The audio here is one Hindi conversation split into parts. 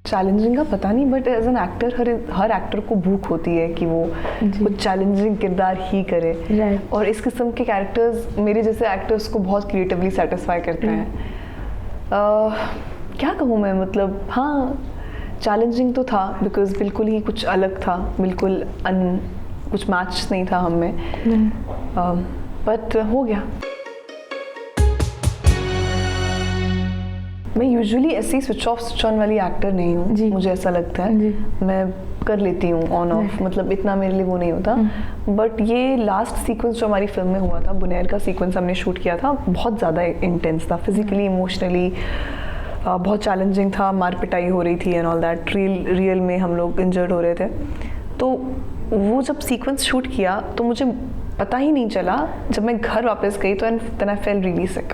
चैलेंजिंग का पता नहीं, बट एज एन एक्टर हर एक्टर को भूख होती है कि वो कुछ चैलेंजिंग किरदार ही करे। और इस किस्म के कैरेक्टर्स मेरे जैसे एक्टर्स को बहुत क्रिएटिवली सेटिस्फाई करते हैं। क्या कहूँ मैं, मतलब हाँ चैलेंजिंग तो था, बिकॉज बिल्कुल ही कुछ अलग था, बिल्कुल कुछ मैच नहीं था हम में, बट हो गया। मैं यूजुअली ऐसी स्विच ऑफ स्विच ऑन वाली एक्टर नहीं हूँ, मुझे ऐसा लगता है। मैं कर लेती हूँ ऑन ऑफ, मतलब इतना मेरे लिए वो नहीं होता। बट ये लास्ट सीक्वेंस जो हमारी फिल्म में हुआ था, बुनैर का सीक्वेंस हमने शूट किया था, बहुत ज़्यादा इंटेंस था, फिजिकली इमोशनली बहुत चैलेंजिंग था। मार पिटाई हो रही थी एंड ऑल दैट, रियल में हम लोग इंजर्ड हो रहे थे। तो वो जब सीक्वेंस शूट किया तो मुझे पता ही नहीं चला, जब मैं घर वापस गई तो then I fell really sick,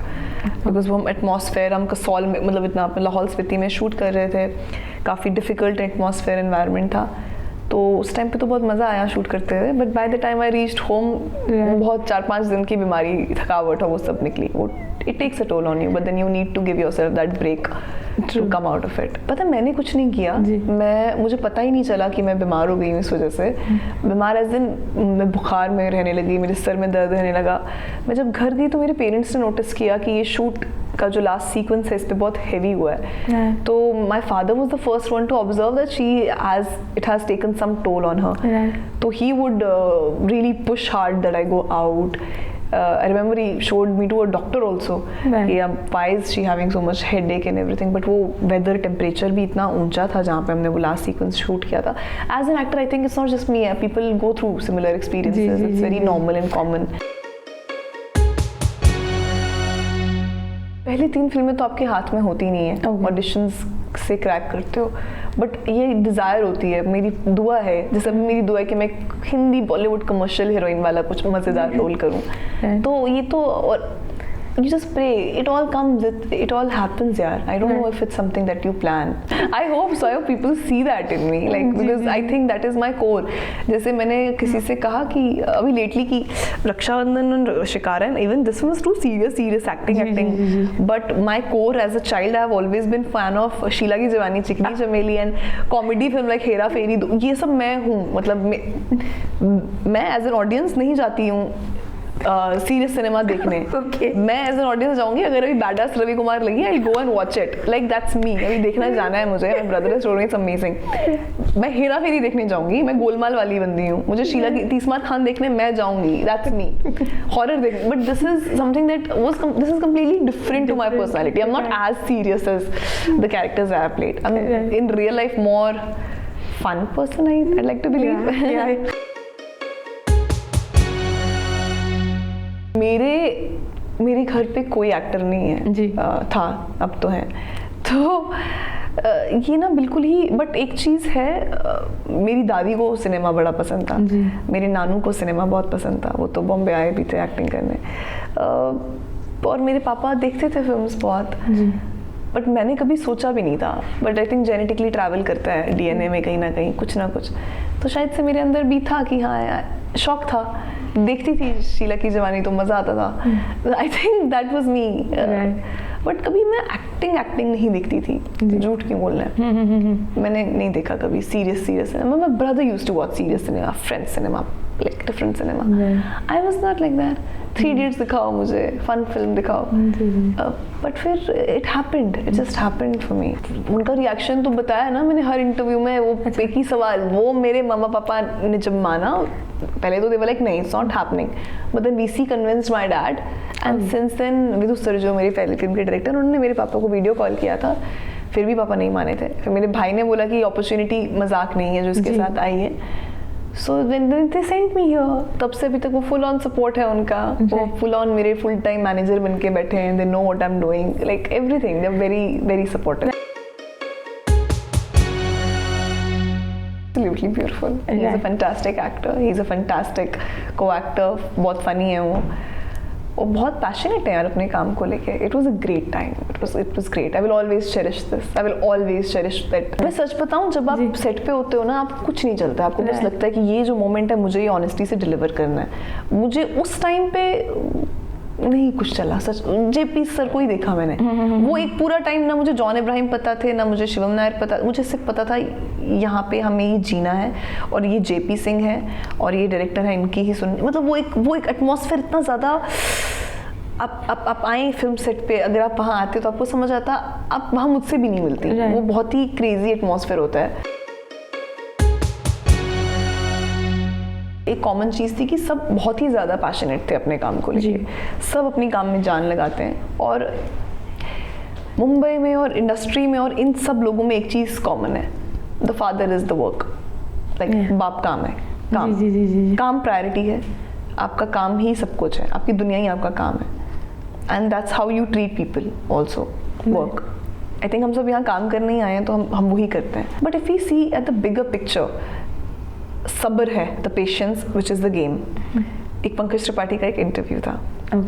because वो एटमॉस्फेयर हम कसौल में, मतलब इतना लाहौल स्पीति में शूट कर रहे थे, काफ़ी डिफ़िकल्ट एटमॉस्फेयर एनवायरनमेंट था। तो उस टाइम पे तो बहुत मज़ा आया शूट करते हुए, but by the time I reached home बहुत 4-5 दिन की बीमारी, थकावट वो सब निकली। वो it takes a toll on you, but then you need to give yourself that break to come out of it. पता मैंने कुछ नहीं किया, मुझे पता ही नहीं चला कि मैं बीमार हो गई हूँ इस वजह से। बीमार एज दिन मैं बुखार में रहने लगी, मेरे सर में दर्द रहने लगा। मैं जब घर गई तो मेरे पेरेंट्स ने नोटिस किया कि ये शूट का जो लास्ट सीक्वेंस है इस पे बहुत हेवी हुआ है। तो my father was the first one to observe that it has taken some toll on her. तो he would really push hard that I go out. I remember he showed me to a doctor also. Why is she having so much headache and everything? But वो weather temperature भी इतना ऊंचा था जहाँ पे हमने वो last sequence shoot किया था. As an actor, I think it's not just me. People go through similar experiences. It's very normal and common. पहली 3 फिल्में तो आपके हाथ में होती नहीं है, ऑडिशंस से क्रैक करते हो, बट ये डिज़ायर होती है। मेरी दुआ है, जैसे अभी मेरी दुआ है कि मैं हिंदी बॉलीवुड कमर्शियल हीरोइन वाला कुछ मज़ेदार रोल करूँ। तो ये तो, और you just pray, it all comes, it all happens यार. I don't know if it's something that you plan. I hope so. I hope people see that in me, like because I think that is my core. जैसे मैंने किसी से कहा कि अभी लेटली की रक्षाबंधन और शिकारन, even this was too serious acting. But my core as a child, I have always been fan of Sheila की जवानी, चिकनी चमेली and comedy film like Hera फेरी, ये सब मैं हूँ। मतलब मैं as an audience नहीं जाती हूँ सीरियस सिनेमा देखने। मैं एज एन ऑडियंस जाऊंगी, अगर अभी बैडास रवि कुमार लगी I go and watch it, like that's me. अभी देखना जाना है मुझे, my brother is told me it's amazing. मैं हेरा फेरी देखने जाऊंगी, मैं गोलमाल वाली बंदी हूँ, मुझे शीला की तीसमार खान देखने मैं जाऊंगी, दैट्स मी। हॉरर देख, but this is something that this is completely different to my personality. I am not as serious as the characters I have played. I am in real life more fun person, I like to believe. मेरे घर पे कोई एक्टर नहीं है जी। था, अब तो है। तो ये ना बिल्कुल ही, बट एक चीज़ है, मेरी दादी को सिनेमा बड़ा पसंद था, मेरे नानू को सिनेमा बहुत पसंद था, वो तो बॉम्बे आए भी थे एक्टिंग करने। और मेरे पापा देखते थे फिल्म्स बहुत, बट मैंने कभी सोचा भी नहीं था। But I think genetically travel करता है डीएनए में कहीं ना कहीं कुछ ना कुछ, तो शायद से मेरे अंदर भी था कि हाँ यार, शौक था। देखती थी शीला की जवानी तो मज़ा आता था। I think that was me. But कभी मैं एक्टिंग नहीं देखती थी, झूठ क्यों बोलना है। मैंने नहीं देखा कभी serious cinema. My brother used to watch serious cinema, friends cinema, like different cinema. I was not like that. 3 idiots दिखाओ मुझे, फन फिल्म दिखाओ। बट फिर it happened, it just happened for me. उनका रिएक्शन तो बताया ना मैंने हर इंटरव्यू में, वो एक ही सवाल, वो मेरे मम्मा पापा ने जब माना, पहले तो दे वर लाइक नहीं, it's not happening, but then VC convinced my dad, and since then Vidhu sir जो मेरी पहली फिल्म के डायरेक्टर, उन्होंने मेरे पापा को वीडियो कॉल किया था, फिर भी पापा नहीं माने थे। फिर मेरे भाई ने बोला कि अपॉर्चुनिटी मजाक नहीं है जो इसके साथ आई है। So when they sent me here, तब से अभी तक वो full on support है उनका, वो full on मेरे full time manager बन के बैठे हैं, they know what I'm doing, like everything, they're very very supportive. Absolutely beautiful. He's a fantastic actor. He's a fantastic co-actor. बहुत funny है वो बहुत पैशनेट है यार अपने काम को लेके। It was a great time, it was great. I will always cherish this, I will always cherish that. मैं सच बताऊँ, जब आप सेट पे होते हो ना, आपको कुछ नहीं चलता, आपको बस लगता है कि ये जो मोमेंट है मुझे ये ऑनेस्टी से डिलीवर करना है। मुझे उस टाइम पे नहीं कुछ चला सच। जेपी सर को ही देखा मैंने। वो एक पूरा टाइम ना मुझे जॉन इब्राहिम पता थे ना मुझे शिवम नायर पता, मुझे सिर्फ पता था यहाँ पे हमें ये जीना है और ये जेपी सिंह है और ये डायरेक्टर है, इनकी ही सुन, मतलब वो एक एटमॉस्फेयर इतना ज़्यादा। आप आए फिल्म सेट पे, अगर आप वहाँ आते हो तो आपको समझ आता आप वहाँ मुझसे भी नहीं मिलती। वो बहुत ही क्रेजी एटमॉस्फेयर होता है। एक कॉमन चीज़ थी कि सब बहुत ही ज़्यादा पैशनेट थे अपने काम को लेके, सब अपनी काम में जान लगाते हैं। और मुंबई में और इंडस्ट्री में और इन सब लोगों में एक चीज़ कॉमन है, the father is the work. Like बाप काम है, काम काम प्रायोरिटी है, आपका काम ही सब कुछ है, आपकी दुनिया ही आपका काम है। And that's how you treat people also, work. I think हम सब यहाँ काम करने ही आए हैं तो हम वही करते हैं। But if you see at the bigger picture, सब्र है, the patience which is the game. एक पंकज त्रिपाठी का एक इंटरव्यू था।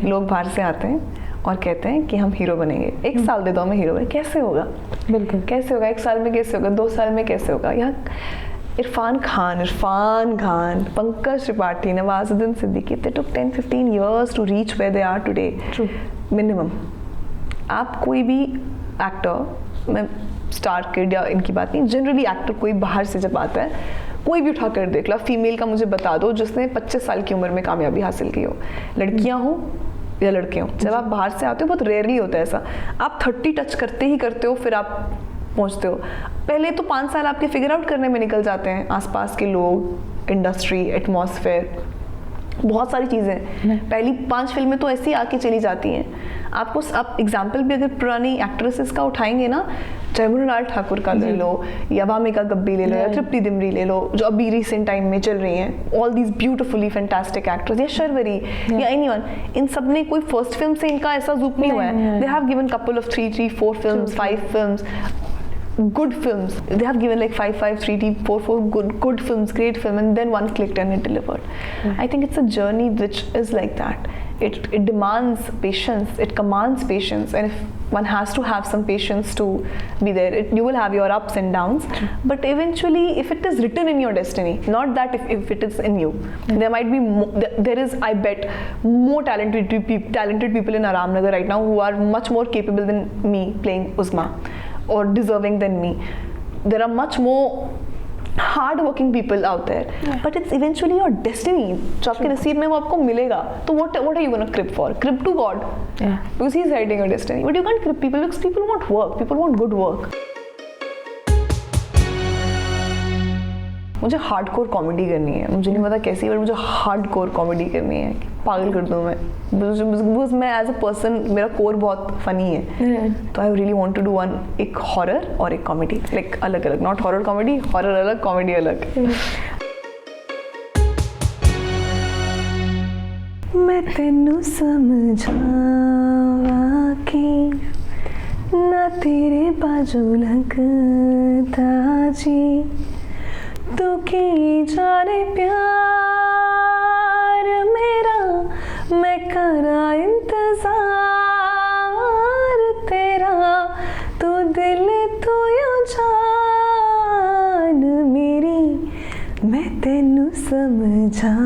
लोग बाहर से आते हैं और कहते हैं कि हम हीरो बनेंगे, 1 साल दे दो हमें हीरो बने, कैसे होगा? बिल्कुल कैसे होगा? 1 साल में कैसे होगा? 2 साल में कैसे होगा? यहाँ Irfan Khan, Pankaj Tripathi, Nawazuddin Siddiqui, they took 10-15 years to reach where they are today. True. Minimum. आप कोई भी एक्टर, मैं स्टार किड या इनकी बात नहीं, जनरली एक्टर कोई बाहर से जब आता है, कोई भी उठा कर देख लो, फीमेल का मुझे बता दो जिसने 25 साल की उम्र में कामयाबी हासिल की हो, लड़कियां हो या लड़के हो। जब आप बाहर से आते हो बहुत रेयरली होता है ऐसा, आप 30 टच करते हो फिर आप पहुंचते हो। पहले तो 5 साल आपके फिगर आउट करने में निकल जाते हैं, आसपास के लोग, इंडस्ट्री, एटमॉस्फेयर, बहुत सारी चीज़ें। पहली 5 फिल्में तो ऐसी आके चली जाती हैं आपको। आप एग्जाम्पल भी अगर पुरानी एक्ट्रेसेस का उठाएंगे ना, चाहे मृणाल ठाकुर का ले लो या वामिका गब्बी ले लो या तृप्ति दिमरी ले लो, जो अभी रिसेंट टाइम में चल रही हैं, all these beautifully fantastic actress, या शर्वरी या एनीवन, इन सब ने कोई फर्स्ट फिल्म से इनका ऐसा ज़ूप नहीं हुआ है। They have given couple of 3, 4 films, 5 films, good films. They have given like 5, 3, 4 good films, great film, and then one clicked and it delivered. I think it's a journey which is like that. It demands patience, it commands patience, and if one has to have some patience to be there. You will have your ups and downs, but eventually, if it is written in your destiny, not that if it is in you, there might be there is, I bet, more talented people in Aramnagar right now who are much more capable than me playing Uzma, or deserving than me. There are much more hard-working people out there, but it's eventually your destiny. जो आपके नसीब में वो आपको मिलेगा, तो what are you gonna crib for? Crib to God, because He's writing your destiny. But you can't crib people because people want work. People want good work. मुझे हार्डकोर कॉमेडी करनी है, मुझे नहीं पता कैसी, बट मुझे हार्डकोर कॉमेडी करनी है, पागल कर दूँ मैं। बिकॉज मैं एज अ पर्सन, मेरा कोर बहुत फनी है, तो I really want to do one, एक हॉरर और एक कॉमेडी, लाइक अलग अलग, नॉट हॉरर कॉमेडी, हॉरर अलग, कॉमेडी अलग। मैं तेनू समझावा कि ना तेरे बाजू लगता जी, तू की जाने प्यार मेरा, मैं करा इंतजार तेरा, तू दिल तू यो जान मेरी, मैं तेनू समझा